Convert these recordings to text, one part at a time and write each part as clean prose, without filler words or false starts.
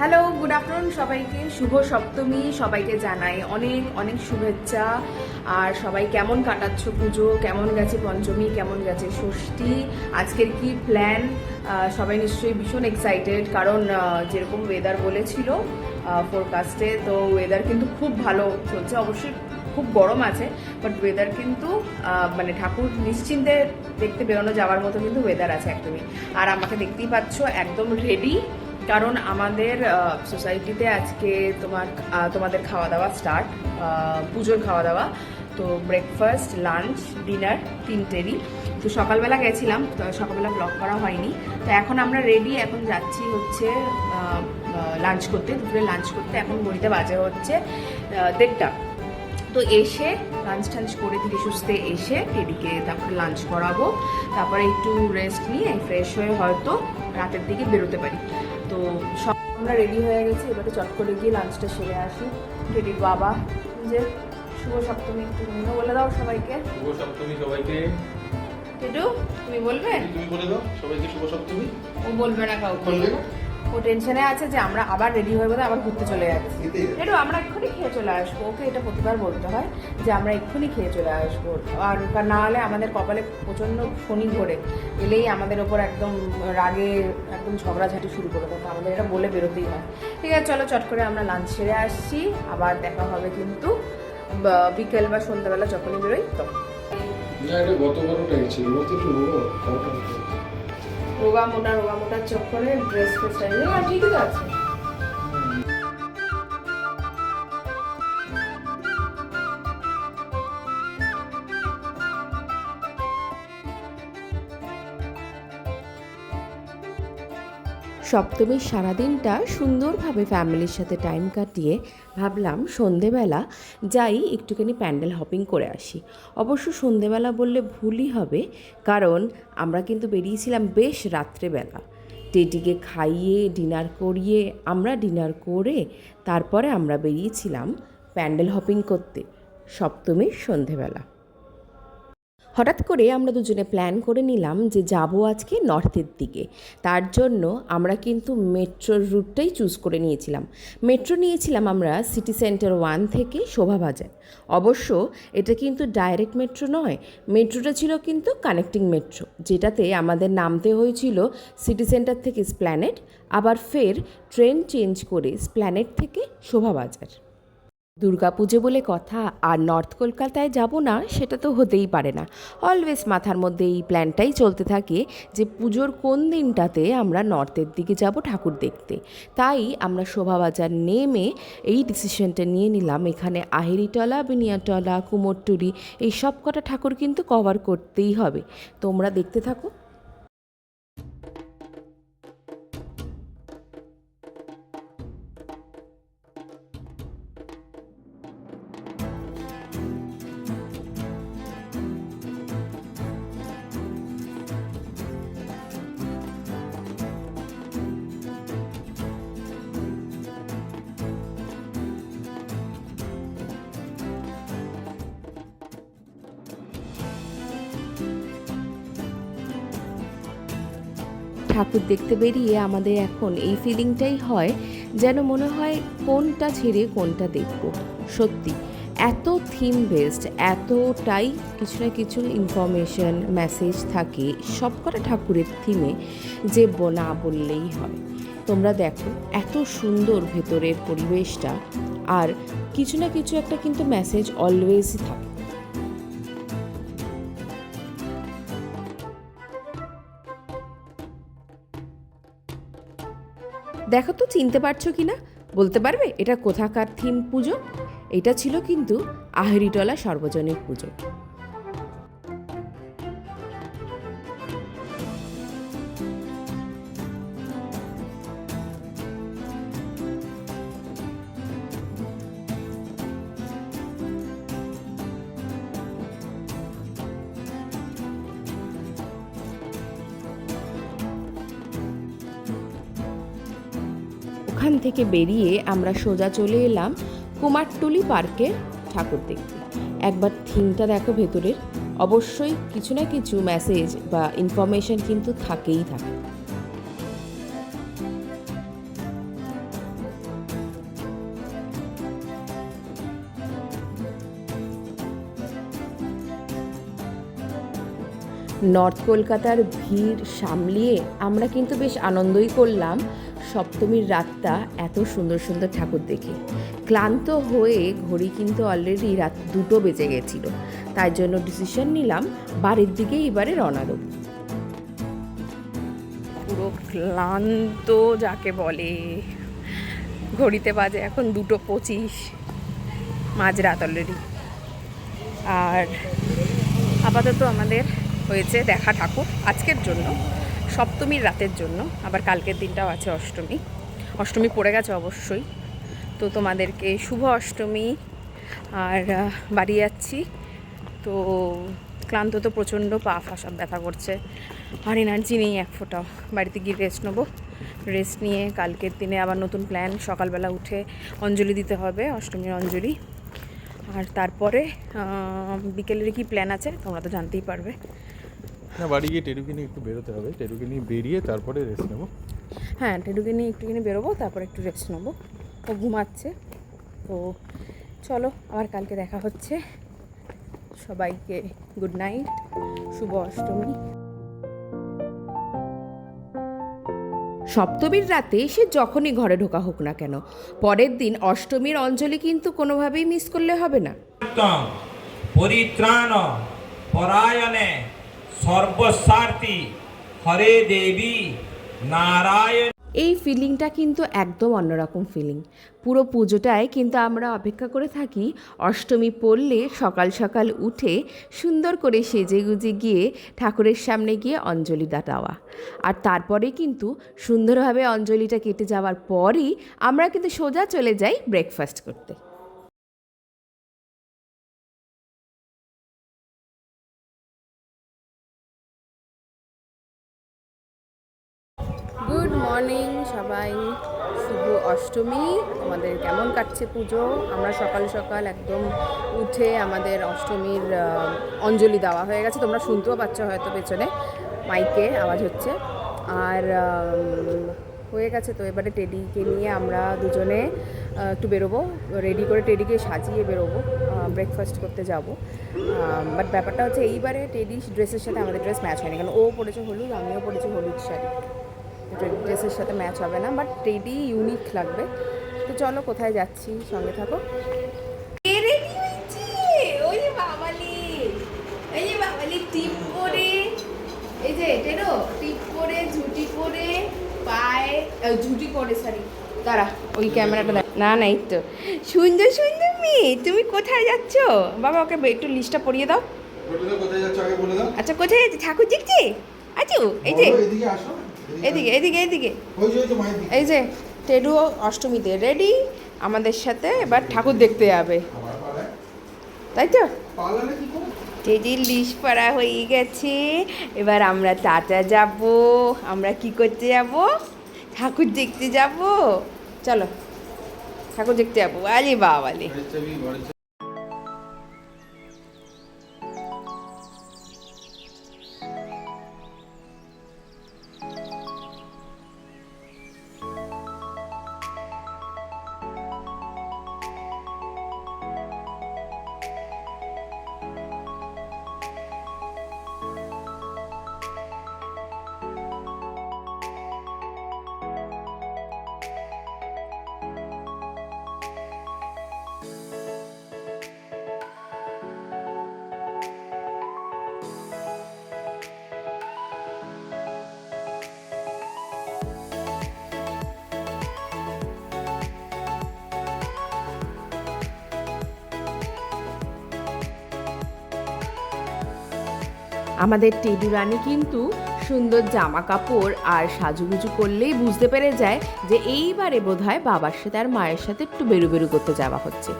Hello, good afternoon সবাইকে। শুভ সপ্তমী সবাইকে জানাই অনেক অনেক শুভেচ্ছা। আর সবাই কেমন কাটাচ্ছ পুজো, কেমন গেছে পঞ্চমী, কেমন গেছে ষষ্ঠী, আজকের কি প্ল্যান? সবাই নিশ্চয়ই ভীষণ এক্সাইটেড, কারণ যেরকম ওয়েদার বলেছিল ফোরকাস্টে, তো ওয়েদার কিন্তু খুব ভালো চলছে। অবশ্যই খুব গরম আছে, বাট ওয়েদার কিন্তু মানে ঠাকুর নিশ্চিন্তে দেখতে বেরোনো যাওয়ার মতো কিন্তু ওয়েদার আছে একদমই। আর আমাকে দেখতেই পাচ্ছ একদম রেডি, কারণ আমাদের সোসাইটিতে আজকে তোমাদের খাওয়া দাওয়া স্টার্ট, পুজোর খাওয়া দাওয়া। তো ব্রেকফাস্ট, লাঞ্চ, ডিনার তিনটেরই। তো সকালবেলা গেছিলাম, সকালবেলা ব্লগ করা হয়নি। তো এখন আমরা রেডি, এখন যাচ্ছি হচ্ছে লাঞ্চ করতে, দুপুরে লাঞ্চ করতে। এখন ঘড়িতে বাজে হচ্ছে 1:30। তো এসে লাঞ্চ টাঞ্চ করে ধীরে সুস্থে এসে এদিকে তারপরে লাঞ্চ করাবো, তারপরে একটু রেস্ট নিয়ে ফ্রেশ হয়ে হয়তো রাতের দিকে বেরোতে পারি। তো সব আমরা রেডি হয়ে গেছি, এবারে চট করে গিয়ে লাঞ্চটা সেরে আসি। রেডি বাবা, যে শুভ সপ্তমী একটু তুমিও বলে দাও সবাইকে। শুভ সপ্তমী সবাইকে। টেটু, তুমি বলবে? তুমি বলে দাও সবাইকে শুভ সপ্তমী। ও বলবে না কাউকে, বলবে না? ও টেনশনে আছে যে আমরা আবার রেডি হয়ে বোধহয় আবার ঘুরতে চলে যাচ্ছি। একটু আমরা এক্ষুনি খেয়ে চলে আসবো, ওকে এটা প্রতিবার বলতে হয় যে আমরা এক্ষুনি খেয়ে চলে আসবো। আর না হলে আমাদের কপালে প্রচণ্ড শনি ধরে এলেই আমাদের ওপর একদম রাগে একদম ঝগড়াঝাটি শুরু করে দেবো, আমাদের এটা বলে বেরোতেই হয়। ঠিক আছে, চলো চট করে আমরা লাঞ্চ সেরে আসছি, আবার দেখা হবে কিন্তু বিকেল বা সন্ধ্যাবেলা যখনই বেরোই তখন। না, এটা গত বারোটাই ছিল, একটু রোগা মোটার চক্করে ড্রেস ফ্রেস ঠিকই তো আছে। সপ্তমীর সারাদিনটা সুন্দরভাবে ফ্যামিলির সাথে টাইম কাটিয়ে ভাবলাম সন্ধেবেলা যাই একটুখানি প্যান্ডেল হপিং করে আসি। অবশ্য সন্ধেবেলা বললে ভুলই হবে, কারণ আমরা কিন্তু বেরিয়েছিলাম বেশ রাত্রেবেলা। টেটিকে খাইয়ে ডিনার করিয়ে আমরা ডিনার করে তারপরে আমরা বেরিয়েছিলাম প্যান্ডেল হপিং করতে সপ্তমীর সন্ধেবেলা। হঠাৎ করে আমরা দুজনে প্ল্যান করে নিলাম যে যাব আজকে নর্থের দিকে। তার জন্য আমরা কিন্তু মেট্রোর রুটটাই চুজ করে নিয়েছিলাম। মেট্রো নিয়েছিলাম আমরা সিটি সেন্টার 1 থেকে শোভাবাজার। অবশ্য এটা কিন্তু ডাইরেক্ট মেট্রো নয়, মেট্রোটা ছিল কিন্তু কানেক্টিং মেট্রো, যেটাতে আমাদের নামতে হয়েছিল সিটি সেন্টার থেকে এসপ্ল্যানেড, আবার ফের ট্রেন চেঞ্জ করে এসপ্ল্যানেড থেকে শোভাবাজার। দুর্গাপুজো বলে কথা, আর নর্থ কলকাতায় যাব না সেটা তো হতেই পারে না। অলওয়েজ মাথার মধ্যে এই প্ল্যানটাই চলতে থাকে যে পুজোর কোন দিনটাতে আমরা নর্থের দিকে যাব ঠাকুর দেখতে। তাই আমরা শোভাবাজার নেমে এই ডিসিশনটা নিয়ে নিলাম, এখানে আহেরিটলা, বিনিয়াটলা, কুমোরটুলি এই সব কটা ঠাকুর কিন্তু কভার করতেই হবে। তোমরা দেখতে থাকো। ঠাকুর দেখতে বেরিয়ে আমাদের এখন এই ফিলিংটাই হয় যেন মনে হয় কোনটা ছেড়ে কোনটা দেখব। সত্যি এত থিম বেসড, এতটাই কিছু না কিছু ইনফরমেশন মেসেজ থাকে সবকটা ঠাকুরের থিমে যে না বললেই হয়। তোমরা দেখো এত সুন্দর ভেতরের পরিবেশটা, আর কিছু না কিছু একটা কিন্তু মেসেজ অলওয়েজই থাকে। দেখো তো চিনতে পারছো কি না, বলতে পারবে এটা কোথাকার থিম পুজো? এটা ছিল কিন্তু আহেরিটলা সর্বজনীন পুজো। ওখান থেকে বেরিয়ে আমরা সোজা চলে এলাম কুমারটুলি পার্কে ঠাকুর দেখতে। একবার থিমটা দেখো ভেতরের, অবশ্যই কিছু না কিছু মেসেজ বা ইনফরমেশন কিন্তু থাকেই থাকে। নর্থ কলকাতার ভিড় সামলিয়ে আমরা কিন্তু বেশ আনন্দই করলাম সপ্তমীর রাতটা এত সুন্দর সুন্দর ঠাকুর দেখে। ক্লান্ত হয়ে ঘড়ি কিন্তু অলরেডি রাত 2টো বেজে গেছিল, তাই জন্য ডিসিশন নিলাম বাড়ির দিকেই এবারে রওনা দেব। পুরো ক্লান্ত যাকে বলে, ঘড়িতে বাজে এখন 2:25, মাঝরাত অলরেডি। আর আপাতত আমাদের হয়েছে দেখা ঠাকুর আজকের জন্য, সপ্তমীর রাতের জন্য। আবার কালকের দিনটাও আছে অষ্টমী, অষ্টমী পড়ে গেছে অবশ্যই। তো তোমাদেরকে শুভ অষ্টমী। আর বাড়ি যাচ্ছি তো, ক্লান্ত তো প্রচণ্ড, পা ফা সব ব্যথা করছে, আর এনার্জি নেই এক ফোঁটাও। বাড়িতে গিয়ে রেস্ট নেবো, রেস্ট নিয়ে কালকের দিনে আবার নতুন প্ল্যান। সকালবেলা উঠে অঞ্জলি দিতে হবে, অষ্টমীর অঞ্জলি। আর তারপরে বিকেলের কি প্ল্যান আছে তোমরা তো জানতেই পারবে। না, বাড়ি গিয়ে টেরুকে নিয়ে একটু বেরোতে হবে, টেরুকে নিয়ে বেরিয়ে তারপরে রেস্ট নেবো। হ্যাঁ, টেডুকে নিয়ে একটুখানি বেরোবো, তারপর একটু রেস্ট নেবো। ও ঘুমাচ্ছে। তো চলো, আবার কালকে দেখা হচ্ছে। সবাইকে গুড নাইট, শুভ অষ্টমী। সপ্তমীর রাতে সে যখনই ঘরে ঢোকা হোক না কেন, পরের দিন অষ্টমীর অঞ্জলি কিন্তু কোনোভাবেই মিস করলে হবে না। পরিত্রাণ পরায়ণে সর্বস্বার্থী হরে দেবী নারায়ণ। এই ফিলিংটা কিন্তু একদম অন্যরকম ফিলিং। পুরো পুজোটায় কিন্তু আমরা অপেক্ষা করে থাকি অষ্টমী পড়লে সকাল সকাল উঠে সুন্দর করে সেজে গুজে গিয়ে ঠাকুরের সামনে গিয়ে অঞ্জলি দেওয়া। আর তারপরে কিন্তু সুন্দরভাবে অঞ্জলিটা কেটে যাওয়ার পরই আমরা কিন্তু সোজা চলে যাই ব্রেকফাস্ট করতে। গুড মর্নিং সবাই, শুভ অষ্টমী। তোমাদের কেমন কাটছে পুজো? আমরা সকাল সকাল একদম উঠে আমাদের অষ্টমীর অঞ্জলি দেওয়া হয়ে গেছে। তোমরা শুনতেও পাচ্ছ হয়তো পেছনে মাইকে আওয়াজ হচ্ছে। আর হয়ে গেছে। তো এবারে টেডিকে নিয়ে আমরা দুজনে একটু বেরোবো, রেডি করে টেডিকে সাজিয়ে বেরোবো, ব্রেকফাস্ট করতে যাব। বাট ব্যাপারটা হচ্ছে এইবারে টেডি ড্রেসের সাথে আমাদের ড্রেস ম্যাচ হয়নি, কারণ ও পরেছে হলুদ, আমিও পরেছি হলুদ শাড়ি। ড্রেসের সাথে ম্যাচ হবে না, বাট টেডি ইউনিক লাগবে। তো চলো, কোথায় যাচ্ছি সঙ্গে থাকো। টিপ পরে, এই যে টেডো টিপ পরে, ঝুটি পরে, পায়ে ঝুটি পরে, সরি দাঁড়া ওই ক্যামেরাটা না না, এই তো সুন্দর সুন্দর মেয়ে। তুমি কোথায় যাচ্ছ বাবা? ওকে একটু লিস্টটা পড়িয়ে দাও। কোথায় যাচ্ছ আগে বলে দাও। আচ্ছা, কোথায় যাচ্ছে? ঠাকুর দেখছে। আচ্ছা, এই যে এদিকে আসো, এদিকে এদিকে এদিকে এই যে টেডু অষ্টমীতে রেডি আমাদের সাথে, এবার ঠাকুর দেখতে যাবে, তাই তো? টেডির লিস্ট পড়া হয়ে গেছে, এবার আমরা টাটা যাব। আমরা কি করতে যাব? ঠাকুর দেখতে যাব। চলো ঠাকুর দেখতে যাবো। আরে বাবালে, আমাদের টেডু রানী কিন্তু সুন্দর জামা কাপড় আর সাজুগুজু করলেই বুঝতে পেরে যায় যে এইবারে বোধহয় বাবার সাথে আর মায়ের সাথে একটু বেরু করতে যাওয়া হচ্ছে।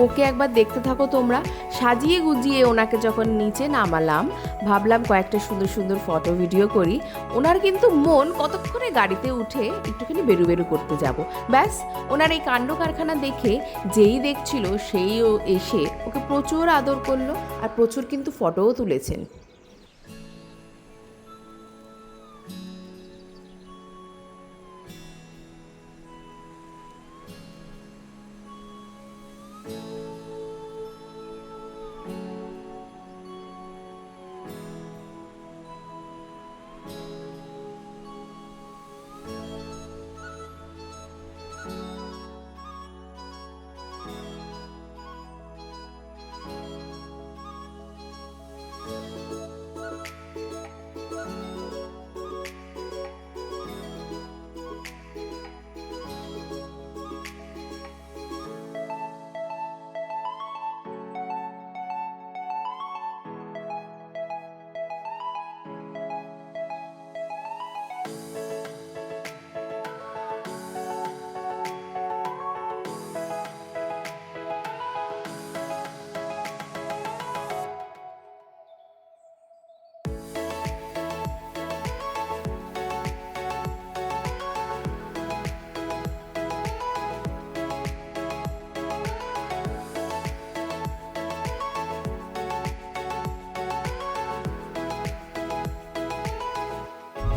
ওকে একবার দেখতে থাকো তোমরা। সাজিয়ে গুজিয়ে ওনাকে যখন নিচে নামালাম, ভাবলাম কয়েকটা সুন্দর সুন্দর ফটো ভিডিও করি। ওনার কিন্তু মন কতক্ষণে গাড়িতে উঠে একটুখানি বেরু করতে যাব। ব্যাস, ওনার এই কাণ্ড কারখানা দেখে যেই দেখছিল সেই ও এসে ওকে প্রচুর আদর করলো, আর প্রচুর কিন্তু ফটোও তুলেছেন।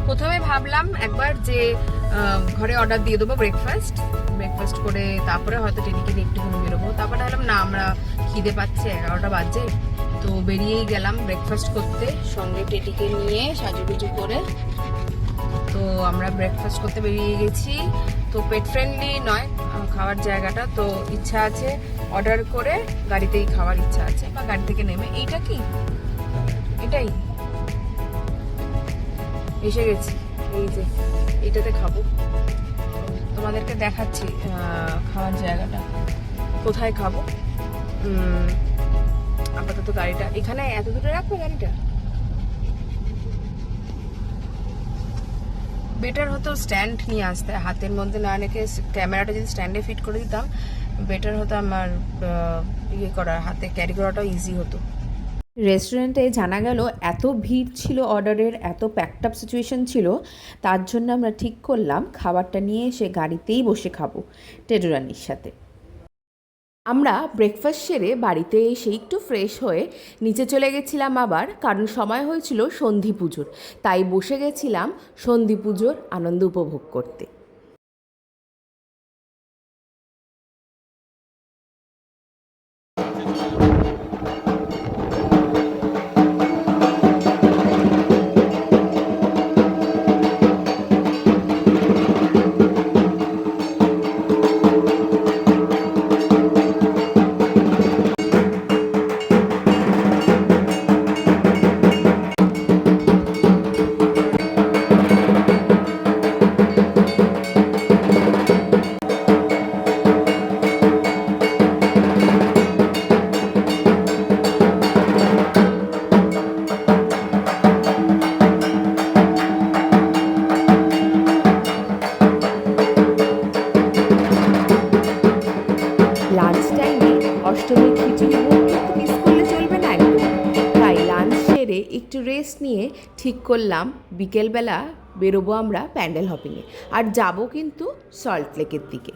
প্রথমে ভাবলাম একবার যে ঘরে অর্ডার দিয়ে দেবো ব্রেকফাস্ট করে তারপরে হয়তো টেডিকে নিয়ে একটুখানি বেরোবো। তারপরে ভাবলাম না, আমরা খিদে পাচ্ছে, 11টা বাজে, তো বেরিয়েই গেলাম ব্রেকফাস্ট করতে, সঙ্গে টেডিকে নিয়ে সাজুগুজু করে। তো আমরা ব্রেকফাস্ট করতে বেরিয়ে গেছি। তো পেট ফ্রেন্ডলি নয় খাওয়ার জায়গাটা, তো ইচ্ছা আছে অর্ডার করে গাড়িতেই খাওয়ার ইচ্ছা আছে, বা গাড়ি থেকে নেমে। এইটা কি এটাই এসে গেছি, এই যে এটাতে খাবো। তোমাদেরকে দেখাচ্ছি খাওয়ার জায়গাটা কোথায় খাবো। আপাতত গাড়িটা এখানে এত দূরে রাখবো, গাড়িটা বেটার হতো স্ট্যান্ড নিয়ে আসতে, হাতের মধ্যে না রেখে ক্যামেরাটা যদি স্ট্যান্ডে ফিট করে দিতাম বেটার হতো, আমার ইয়ে করা হাতে ক্যারি করাটাও ইজি হতো। রেস্টুরেন্টে জানা গেল এত ভিড় ছিল, অর্ডারের এত প্যাকড আপ সিচুয়েশন ছিল, তার জন্য আমরা ঠিক করলাম খাবারটা নিয়ে এসে গাড়িতেই বসে খাবো টেডুরানির সাথে। আমরা ব্রেকফাস্ট সেরে বাড়িতে এসে একটু ফ্রেশ হয়ে নিচে চলে গেছিলাম আবার, কারণ সময় হয়েছিল সন্ধি পুজোর, তাই বসে গেছিলাম সন্ধি পুজোর আনন্দ উপভোগ করতে। লাঞ্চ টাইমে অষ্টমীর খিচুড়ি ভোগ কিন্তু মিস করলে চলবে না একদম, তাই লাঞ্চ সেরে একটু রেস্ট নিয়ে ঠিক করলাম বিকেলবেলা বেরোবো আমরা প্যান্ডেল হপিংয়ে, আর যাব কিন্তু সল্ট লেকের দিকে।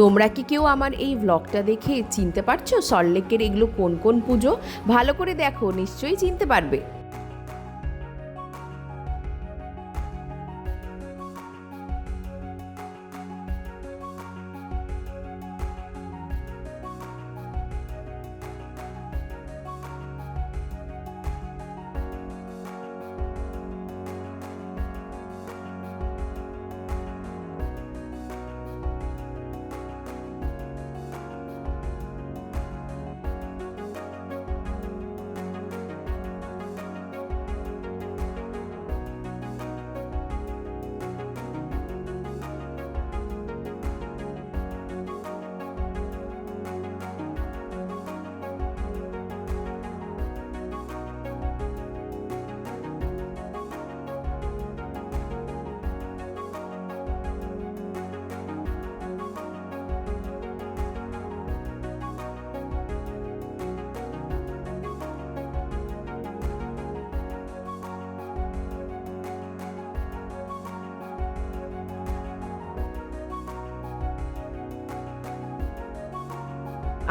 তোমরা কি কেউ আমার এই ভ্লগটা দেখে চিনতে পারছো সল্টলেকের এগুলো কোন কোন পুজো? ভালো করে দেখো, নিশ্চয়ই চিনতে পারবে।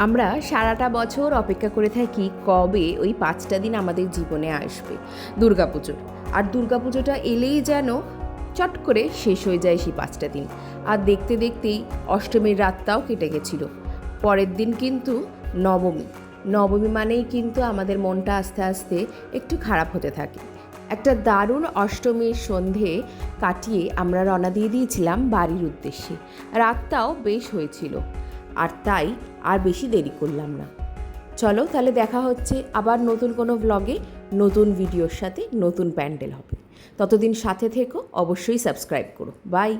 আমরা সারাটা বছর অপেক্ষা করে থাকি কবে ওই 5টা দিন আমাদের জীবনে আসবে দুর্গাপুজোর, আর দুর্গাপুজোটা এলেই যেন চট করে শেষ হয়ে যায় সেই 5টা দিন। আর দেখতে দেখতেই অষ্টমীর রাতটাও কেটে গেছিল। পরের দিন কিন্তু নবমী মানেই কিন্তু আমাদের মনটা আস্তে আস্তে একটু খারাপ হতে থাকে। একটা দারুণ অষ্টমীর সন্ধে কাটিয়ে আমরা রওনা দিয়ে দিয়েছিলাম বাড়ির উদ্দেশ্যে। রাতটাও বেশ হয়েছিল, আর তাই আর বেশি দেরি করলাম না। চলো তাহলে দেখা হচ্ছে আবার নতুন কোনো ভ্লগে, নতুন ভিডিওর সাথে, নতুন প্যান্ডেল হবে। ততদিন সাথে থেকো, অবশ্যই সাবস্ক্রাইব করো। বাই।